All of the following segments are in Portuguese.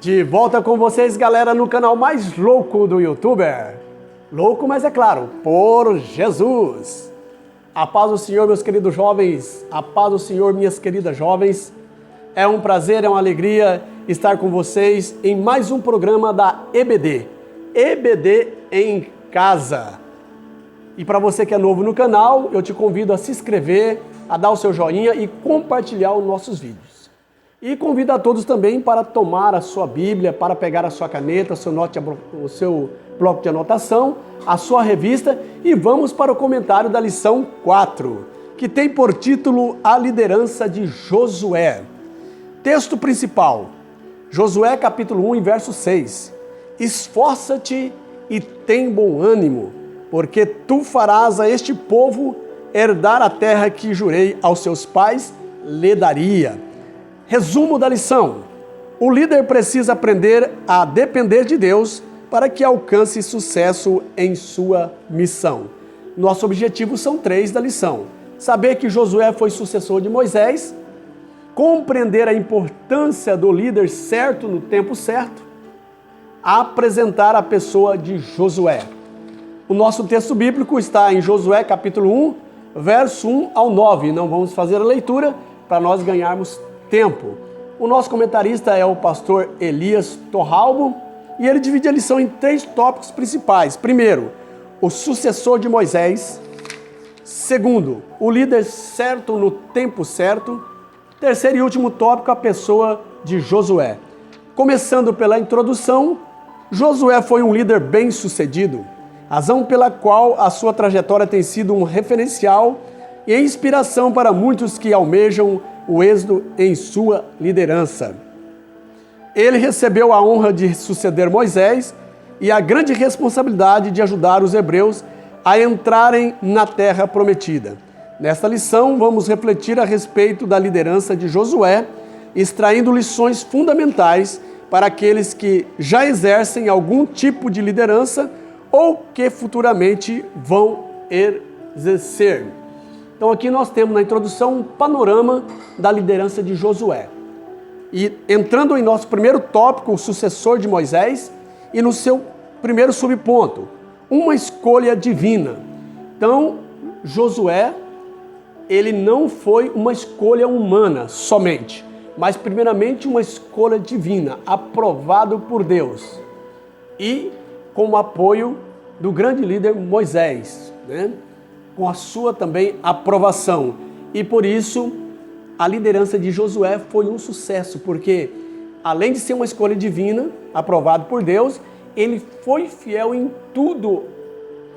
De volta com vocês, galera, no canal mais louco do YouTuber. Louco, mas é claro, por Jesus. A paz do Senhor, meus queridos jovens. A paz do Senhor, minhas queridas jovens. É um prazer, é uma alegria estar com vocês em mais um programa da EBD. EBD em Casa. E para você que é novo no canal, eu te convido a se inscrever, a dar o seu joinha e compartilhar os nossos vídeos. E convido a todos também para tomar a sua Bíblia, para pegar a sua caneta, o seu bloco de anotação, a sua revista e vamos para o comentário da lição 4, que tem por título A Liderança de Josué. Texto principal, Josué capítulo 1, verso 6. Esforça-te e tem bom ânimo, porque tu farás a este povo herdar a terra que jurei aos seus pais, lhe daria. Resumo da lição: o líder precisa aprender a depender de Deus para que alcance sucesso em sua missão. Nosso objetivo são 3 da lição: saber que Josué foi sucessor de Moisés, compreender a importância do líder certo no tempo certo, apresentar a pessoa de Josué. O nosso texto bíblico está em Josué capítulo 1, verso 1 ao 9. Não vamos fazer a leitura para nós ganharmos tempo. O nosso comentarista é o pastor Elias Torralbo e ele divide a lição em 3 tópicos principais. Primeiro, o sucessor de Moisés. Segundo, o líder certo no tempo certo. Terceiro e último tópico, a pessoa de Josué. Começando pela introdução, Josué foi um líder bem-sucedido, razão pela qual a sua trajetória tem sido um referencial e inspiração para muitos que almejam o êxito em sua liderança. Ele recebeu a honra de suceder Moisés e a grande responsabilidade de ajudar os hebreus a entrarem na terra prometida. Nesta lição, vamos refletir a respeito da liderança de Josué, extraindo lições fundamentais para aqueles que já exercem algum tipo de liderança ou que futuramente vão exercer. Então aqui nós temos na introdução um panorama da liderança de Josué. E entrando em nosso primeiro tópico, o sucessor de Moisés, e no seu primeiro subponto, uma escolha divina. Então, Josué, ele não foi uma escolha humana somente, mas primeiramente uma escolha divina, aprovado por Deus. E com o apoio do grande líder Moisés, né? Com a sua também aprovação. E por isso, a liderança de Josué foi um sucesso, porque além de ser uma escolha divina, aprovado por Deus, ele foi fiel em tudo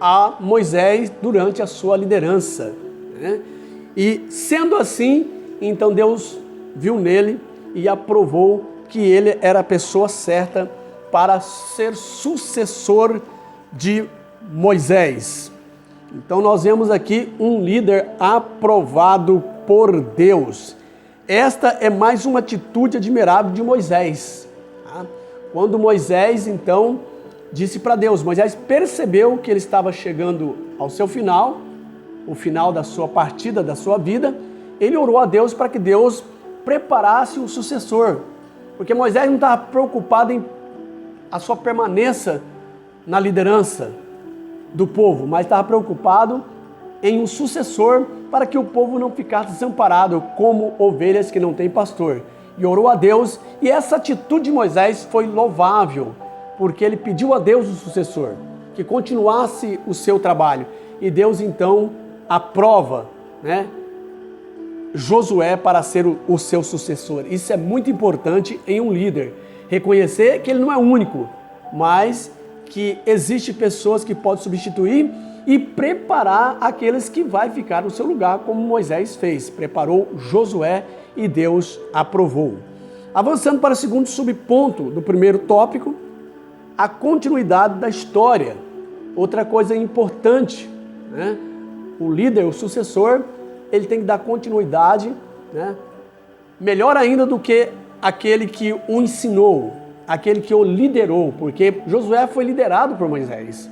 a Moisés durante a sua liderança, né? E sendo assim, então Deus viu nele e aprovou que ele era a pessoa certa para ser sucessor de Moisés. Então nós vemos aqui um líder aprovado por Deus. Esta é mais uma atitude admirável de Moisés. Tá? Quando Moisés então disse para Deus, Moisés percebeu que ele estava chegando ao seu final, o final da sua partida, da sua vida, ele orou a Deus para que Deus preparasse um sucessor. Porque Moisés não estava preocupado em a sua permanência na liderança do povo, mas estava preocupado em um sucessor para que o povo não ficasse desamparado como ovelhas que não têm pastor. E orou a Deus, e essa atitude de Moisés foi louvável, porque ele pediu a Deus o sucessor, que continuasse o seu trabalho. E Deus então aprova, né, Josué para ser o seu sucessor. Isso é muito importante em um líder, reconhecer que ele não é único, mas que existem pessoas que podem substituir e preparar aqueles que vai ficar no seu lugar, como Moisés fez. Preparou Josué e Deus aprovou. Avançando para o segundo subponto do primeiro tópico, a continuidade da história. Outra coisa importante, né? O líder, o sucessor, ele tem que dar continuidade, né? Melhor ainda do que aquele que o ensinou, aquele que o liderou, porque Josué foi liderado por Moisés.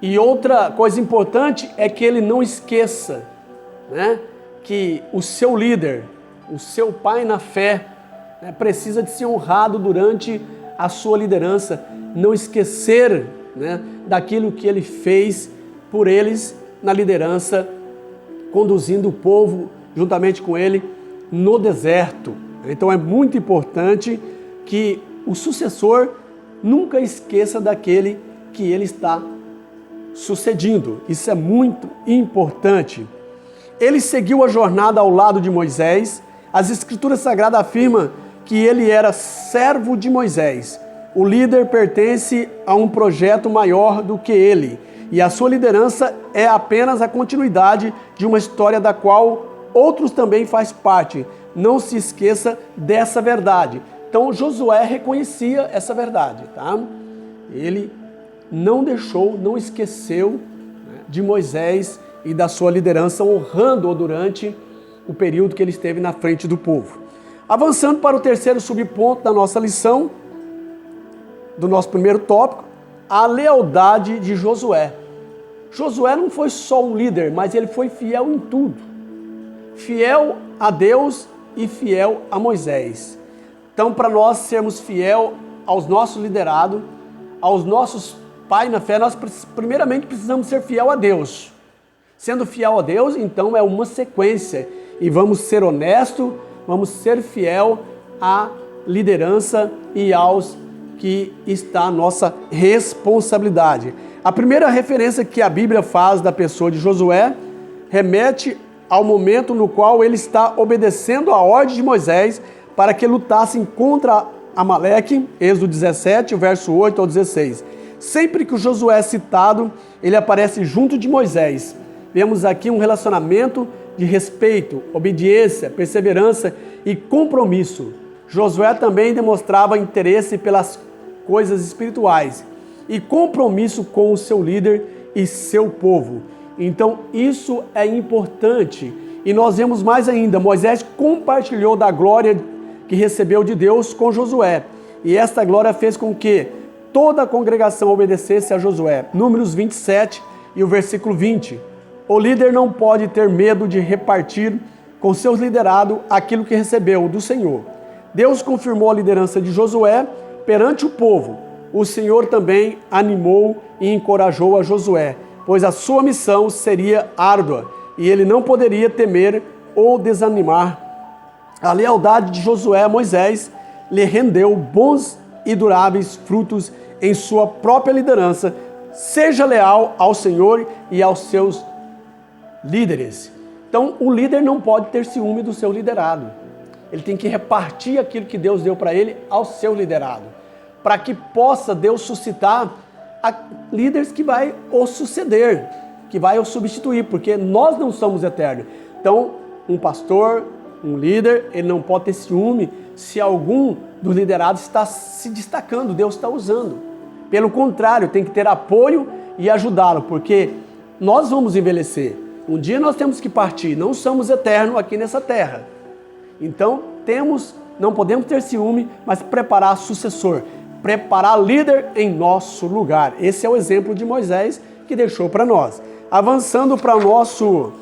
E outra coisa importante é que ele não esqueça, né, que o seu líder, o seu pai na fé, precisa de ser honrado durante a sua liderança, não esquecer, né, daquilo que ele fez por eles na liderança, conduzindo o povo juntamente com ele no deserto. Então é muito importante que o sucessor nunca esqueça daquele que ele está sucedindo. Isso é muito importante. Ele seguiu a jornada ao lado de Moisés. As Escrituras Sagradas afirmam que ele era servo de Moisés. O líder pertence a um projeto maior do que ele, e a sua liderança é apenas a continuidade de uma história da qual outros também fazem parte. Não se esqueça dessa verdade. Então Josué reconhecia essa verdade, tá? Ele não deixou, não esqueceu, né, de Moisés e da sua liderança, honrando-o durante o período que ele esteve na frente do povo. Avançando para o terceiro subponto da nossa lição, do nosso primeiro tópico, a lealdade de Josué. Josué não foi só um líder, mas ele foi fiel em tudo. Fiel a Deus e fiel a Moisés. Então, para nós sermos fiel aos nossos liderados, aos nossos pais na fé, nós primeiramente precisamos ser fiel a Deus. Sendo fiel a Deus, então é uma sequência. E vamos ser honestos, vamos ser fiel à liderança e aos que está a nossa responsabilidade. A primeira referência que a Bíblia faz da pessoa de Josué remete ao momento no qual ele está obedecendo a ordem de Moisés para que lutassem contra Amaleque, Êxodo 17, o verso 8 ao 16. Sempre que o Josué é citado, ele aparece junto de Moisés. Vemos aqui um relacionamento de respeito, obediência, perseverança e compromisso. Josué também demonstrava interesse pelas coisas espirituais e compromisso com o seu líder e seu povo. Então isso é importante. E nós vemos mais ainda, Moisés compartilhou da glória que recebeu de Deus com Josué. E esta glória fez com que toda a congregação obedecesse a Josué. Números 27 e o versículo 20. O líder não pode ter medo de repartir com seus liderados aquilo que recebeu do Senhor. Deus confirmou a liderança de Josué perante o povo. O Senhor também animou e encorajou a Josué, pois a sua missão seria árdua e ele não poderia temer ou desanimar. A lealdade de Josué a Moisés lhe rendeu bons e duráveis frutos em sua própria liderança. Seja leal ao Senhor e aos seus líderes. Então, o líder não pode ter ciúme do seu liderado. Ele tem que repartir aquilo que Deus deu para ele ao seu liderado, para que possa Deus suscitar líderes que vai o suceder, que vai o substituir, porque nós não somos eternos. Então, um pastor, um líder, ele não pode ter ciúme se algum dos liderados está se destacando, Deus está usando. Pelo contrário, tem que ter apoio e ajudá-lo, porque nós vamos envelhecer. Um dia nós temos que partir, não somos eternos aqui nessa terra. Então, não podemos ter ciúme, mas preparar sucessor, preparar líder em nosso lugar. Esse é o exemplo de Moisés que deixou para nós. Avançando para o nosso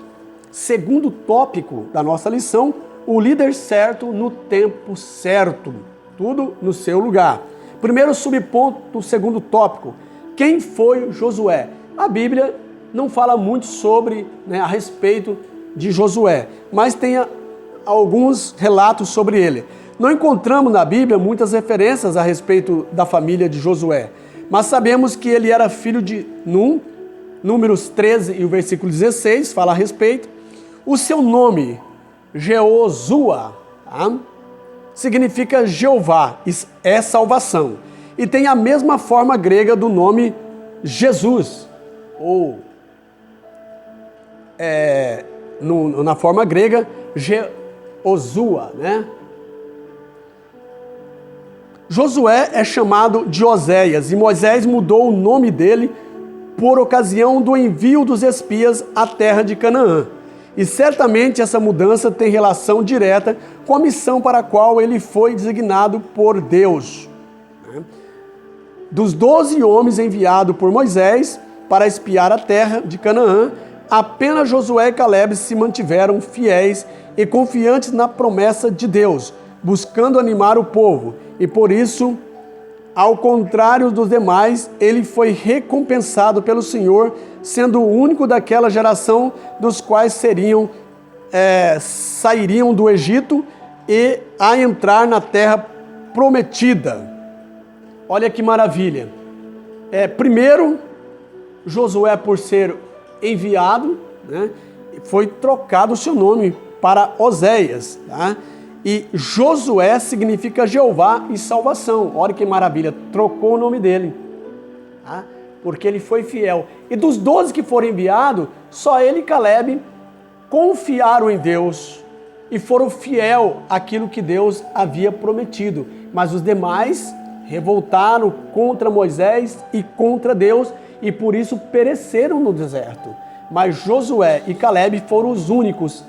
segundo tópico da nossa lição, o líder certo no tempo certo. Tudo no seu lugar. Primeiro subponto do segundo tópico. Quem foi Josué? A Bíblia não fala muito sobre, a respeito de Josué, mas tem alguns relatos sobre ele. Não encontramos na Bíblia muitas referências a respeito da família de Josué, mas sabemos que ele era filho de Num, Números 13 e o versículo 16 fala a respeito. O seu nome, Jeosua, significa Jeová, é salvação. E tem a mesma forma grega do nome Jesus, ou na forma grega, Jeosua, Josué é chamado de Oséias e Moisés mudou o nome dele por ocasião do envio dos espias à terra de Canaã. E certamente essa mudança tem relação direta com a missão para a qual ele foi designado por Deus. Dos 12 homens enviados por Moisés para espiar a terra de Canaã, apenas Josué e Caleb se mantiveram fiéis e confiantes na promessa de Deus. buscando animar o povo, e por isso, ao contrário dos demais, ele foi recompensado pelo Senhor, sendo o único daquela geração dos quais sairiam do Egito e a entrar na terra prometida. Olha que maravilha. Primeiro, Josué, por ser enviado, né, foi trocado o seu nome para Oséias, tá? E Josué significa Jeová e salvação. Olha que maravilha, trocou o nome dele, tá? Porque ele foi fiel. E dos 12 que foram enviados, só ele e Caleb confiaram em Deus e foram fiel àquilo que Deus havia prometido. Mas os demais revoltaram contra Moisés e contra Deus e por isso pereceram no deserto. Mas Josué e Caleb foram os únicos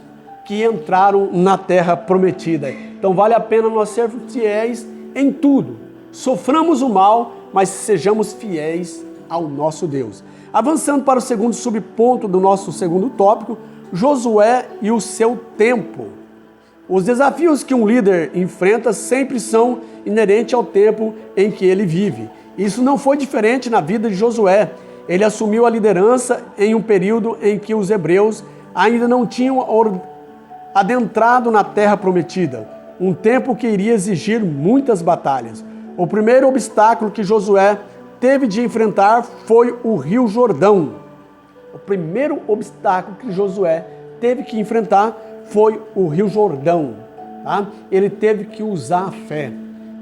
que entraram na terra prometida. Então vale a pena nós sermos fiéis em tudo. Soframos o mal, mas sejamos fiéis ao nosso Deus. Avançando para o segundo subponto do nosso segundo tópico, Josué e o seu tempo. Os desafios que um líder enfrenta sempre são inerentes ao tempo em que ele vive. Isso não foi diferente na vida de Josué. Ele assumiu a liderança em um período em que os hebreus ainda não tinham adentrado na terra prometida, um tempo que iria exigir muitas batalhas. O primeiro obstáculo que Josué teve de enfrentar foi o Rio Jordão. O primeiro obstáculo que Josué teve que enfrentar foi o Rio Jordão. Tá? Ele teve que usar a fé,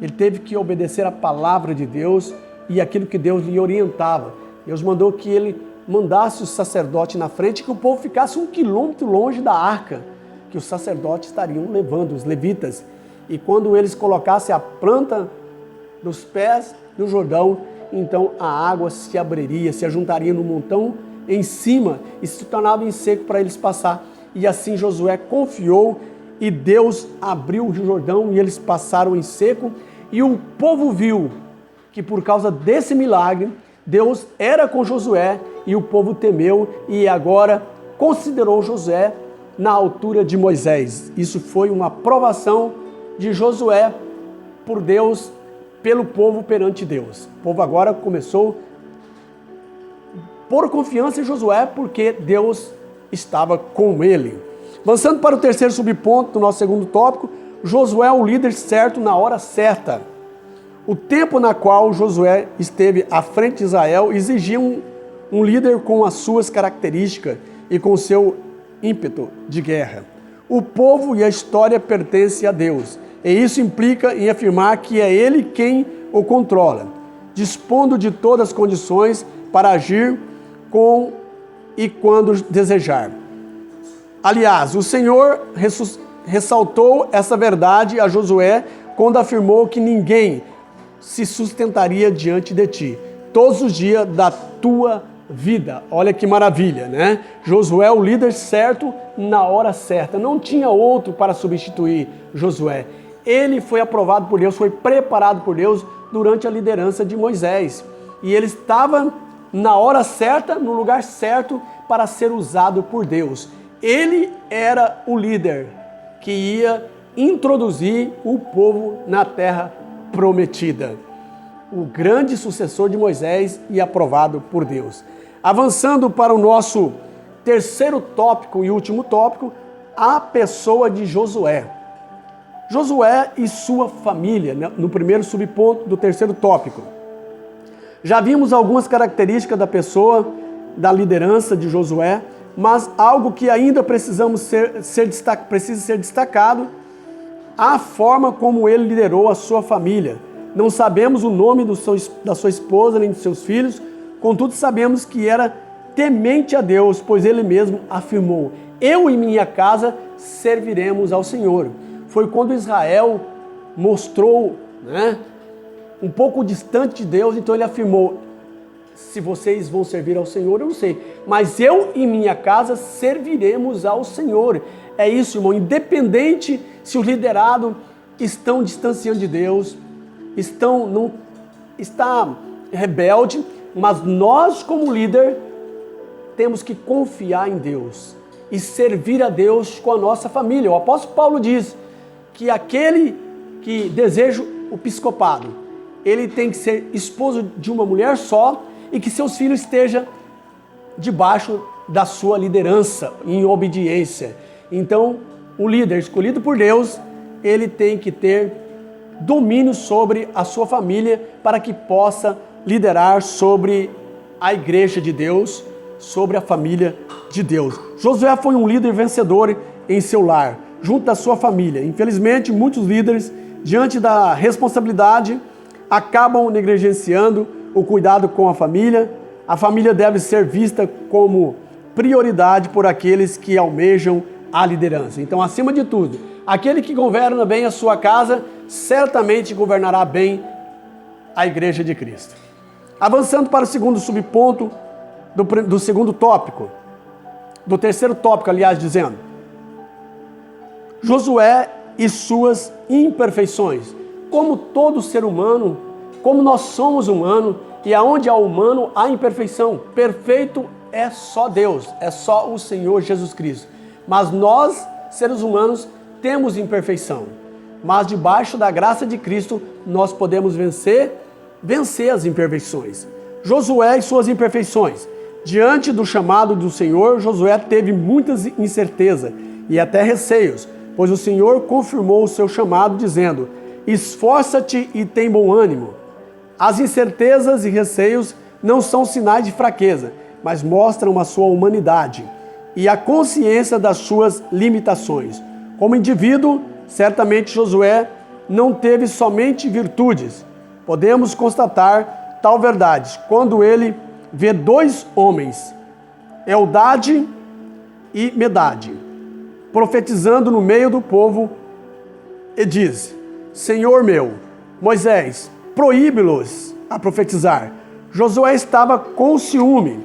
ele teve que obedecer a palavra de Deus e aquilo que Deus lhe orientava. Deus mandou que ele mandasse o sacerdote na frente, que o povo ficasse 1 quilômetro longe da arca, que os sacerdotes estariam levando, os levitas. E quando eles colocassem a planta dos pés do Jordão, então a água se abriria, se ajuntaria no montão em cima e se tornava em seco para eles passar. E assim Josué confiou e Deus abriu o Rio Jordão e eles passaram em seco. E o povo viu que por causa desse milagre, Deus era com Josué e o povo temeu e agora considerou Josué na altura de Moisés. Isso foi uma aprovação de Josué por Deus, pelo povo perante Deus. O povo agora começou por confiança em Josué, porque Deus estava com ele. Avançando para o terceiro subponto do nosso segundo tópico, Josué é o líder certo na hora certa. O tempo na qual Josué esteve à frente de Israel exigia um líder com as suas características e com seu ímpeto de guerra. O povo e a história pertencem a Deus, e isso implica em afirmar que é Ele quem o controla, dispondo de todas as condições para agir com e quando desejar. Aliás, o Senhor ressaltou essa verdade a Josué quando afirmou que ninguém se sustentaria diante de ti todos os dias da tua vida. Olha que maravilha, né? Josué é o líder certo na hora certa. Não tinha outro para substituir Josué. Ele foi aprovado por Deus, foi preparado por Deus durante a liderança de Moisés. E ele estava na hora certa, no lugar certo para ser usado por Deus. Ele era o líder que ia introduzir o povo na terra prometida. O grande sucessor de Moisés e aprovado por Deus. Avançando para o nosso terceiro tópico e último tópico, a pessoa de Josué. Josué e sua família, no primeiro subponto do terceiro tópico. Já vimos algumas características da pessoa, da liderança de Josué, mas algo que ainda precisa ser destacado, a forma como ele liderou a sua família. Não sabemos o nome da sua esposa nem de seus filhos, contudo sabemos que era temente a Deus, pois ele mesmo afirmou: eu e minha casa serviremos ao Senhor. Foi quando Israel mostrou, um pouco distante de Deus, então ele afirmou: se vocês vão servir ao Senhor, eu não sei, mas eu e minha casa serviremos ao Senhor. É isso, irmão, independente se os liderados estão distanciando de Deus, está rebelde, mas nós como líder temos que confiar em Deus e servir a Deus com a nossa família. O apóstolo Paulo diz que aquele que deseja o episcopado, ele tem que ser esposo de uma mulher só e que seus filhos estejam debaixo da sua liderança, em obediência. Então, o líder escolhido por Deus, ele tem que ter domínio sobre a sua família para que possa liderar sobre a igreja de Deus, sobre a família de Deus. Josué foi um líder vencedor em seu lar, junto da sua família. Infelizmente, muitos líderes, diante da responsabilidade, acabam negligenciando o cuidado com a família. A família deve ser vista como prioridade por aqueles que almejam a liderança. Então, acima de tudo, aquele que governa bem a sua casa, certamente governará bem a igreja de Cristo. Avançando para o segundo subponto do segundo tópico, do terceiro tópico, aliás, dizendo, Josué e suas imperfeições. Como todo ser humano, como nós somos humanos, e aonde há humano, há imperfeição. Perfeito é só Deus, é só o Senhor Jesus Cristo. Mas nós, seres humanos, temos imperfeição. Mas debaixo da graça de Cristo, nós podemos vencer as imperfeições. Josué e suas imperfeições. Diante do chamado do Senhor, Josué teve muitas incertezas e até receios, pois o Senhor confirmou o seu chamado, dizendo, esforça-te e tem bom ânimo. As incertezas e receios não são sinais de fraqueza, mas mostram a sua humanidade e a consciência das suas limitações. Como indivíduo, certamente Josué não teve somente virtudes. Podemos constatar tal verdade quando ele vê dois homens, Eldade e Medade, profetizando no meio do povo e diz, Senhor meu, Moisés, proíbe-los a profetizar. Josué estava com ciúme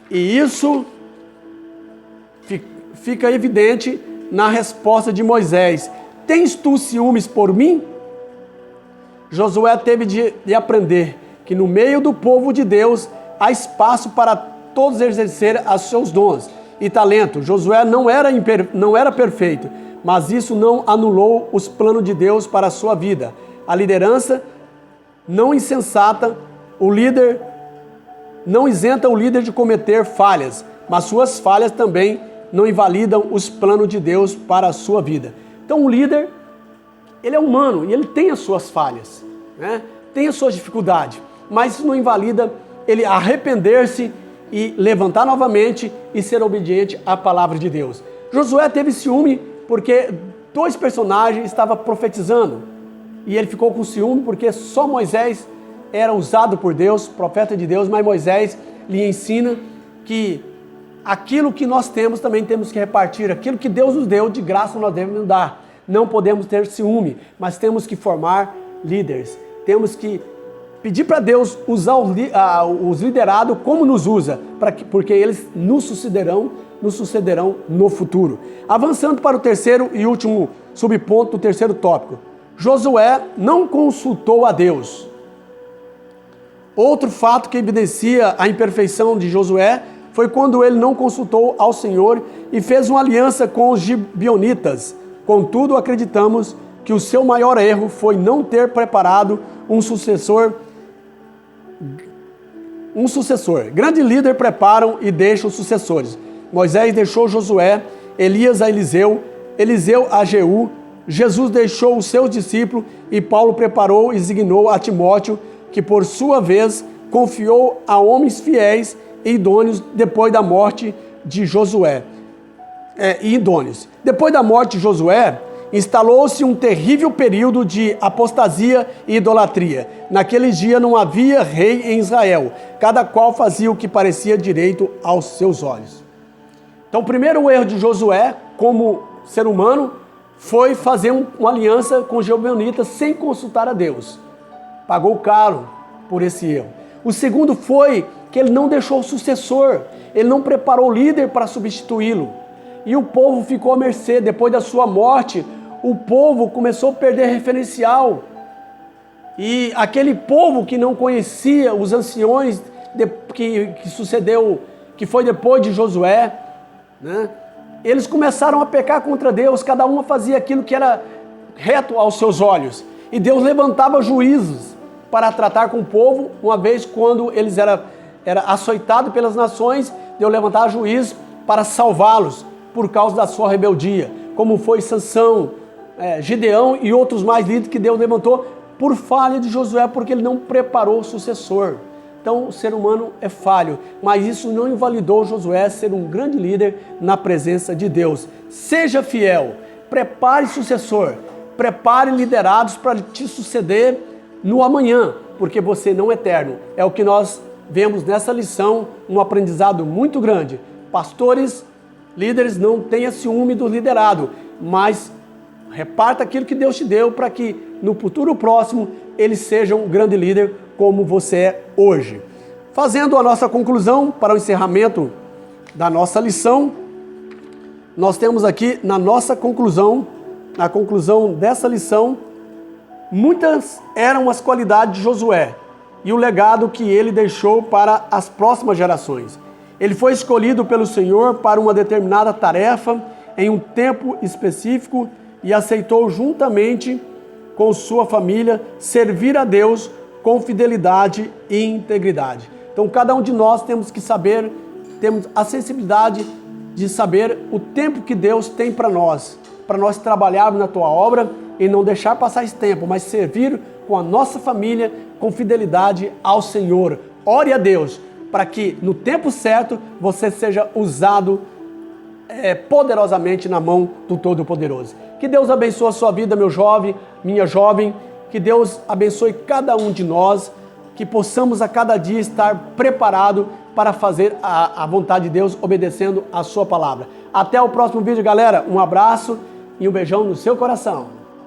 e isso fica evidente na resposta de Moisés. Tens tu ciúmes por mim? Josué teve de aprender que no meio do povo de Deus há espaço para todos exercer os seus dons e talentos. Josué não era perfeito, mas isso não anulou os planos de Deus para a sua vida. A liderança não insensata, o líder não isenta o líder de cometer falhas, mas suas falhas também não invalidam os planos de Deus para a sua vida. Então o líder, ele é humano e ele tem as suas falhas, né? Tem as suas dificuldades, mas isso não invalida ele arrepender-se e levantar novamente e ser obediente à palavra de Deus. Josué teve ciúme porque dois personagens estavam profetizando e ele ficou com ciúme porque só Moisés era usado por Deus, profeta de Deus, mas Moisés lhe ensina que aquilo que nós temos também temos que repartir, aquilo que Deus nos deu de graça nós devemos dar. Não podemos ter ciúme, mas temos que formar líderes, temos que pedir para Deus usar os liderados como nos usa, porque eles nos sucederão no futuro. Avançando para o terceiro e último subponto do terceiro tópico. Josué não consultou a Deus. Outro fato que evidencia a imperfeição de Josué foi quando ele não consultou ao Senhor e fez uma aliança com os gibeonitas. Contudo, acreditamos que o seu maior erro foi não ter preparado um sucessor. Grande líder preparam e deixam sucessores. Moisés deixou Josué, Elias a Eliseu, Eliseu a Jeú, Jesus deixou os seus discípulos e Paulo preparou e designou a Timóteo, que por sua vez confiou a homens fiéis e idôneos depois da morte de Josué. Depois da morte de Josué, instalou-se um terrível período de apostasia e idolatria. Naquele dia não havia rei em Israel, cada qual fazia o que parecia direito aos seus olhos. Então, o primeiro erro de Josué, como ser humano, foi fazer uma aliança com os gibeonitas sem consultar a Deus. Pagou caro por esse erro. O segundo foi que ele não deixou o sucessor, ele não preparou o líder para substituí-lo. E o povo ficou à mercê. Depois da sua morte, o povo começou a perder referencial. E aquele povo que não conhecia os anciões que foi depois de Josué, né? Eles começaram a pecar contra Deus, cada um fazia aquilo que era reto aos seus olhos. E Deus levantava juízos para tratar com o povo, uma vez quando eles eram açoitados pelas nações, Deus levantava juízes para salvá-los por causa da sua rebeldia, como foi Sansão, Gideão e outros mais líderes que Deus levantou por falha de Josué, porque ele não preparou o sucessor. Então o ser humano é falho, mas isso não invalidou Josué ser um grande líder na presença de Deus. Seja fiel, prepare sucessor, prepare liderados para te suceder no amanhã, porque você não é eterno. É o que nós vemos nessa lição, um aprendizado muito grande. Pastores, líderes, não tenha ciúme do liderado, mas reparta aquilo que Deus te deu para que no futuro próximo eles sejam um grande líder como você é hoje. Fazendo a nossa conclusão para o encerramento da nossa lição, nós temos aqui na nossa conclusão, na conclusão dessa lição, muitas eram as qualidades de Josué e o legado que ele deixou para as próximas gerações. Ele foi escolhido pelo Senhor para uma determinada tarefa em um tempo específico e aceitou juntamente com sua família servir a Deus com fidelidade e integridade. Então cada um de nós temos que saber, temos a sensibilidade de saber o tempo que Deus tem para nós trabalharmos na tua obra e não deixar passar esse tempo, mas servir com a nossa família com fidelidade ao Senhor. Ore a Deus para que no tempo certo você seja usado poderosamente na mão do Todo-Poderoso. Que Deus abençoe a sua vida, meu jovem, minha jovem. Que Deus abençoe cada um de nós, que possamos a cada dia estar preparado para fazer a vontade de Deus, obedecendo a sua palavra. Até o próximo vídeo, galera. Um abraço e um beijão no seu coração.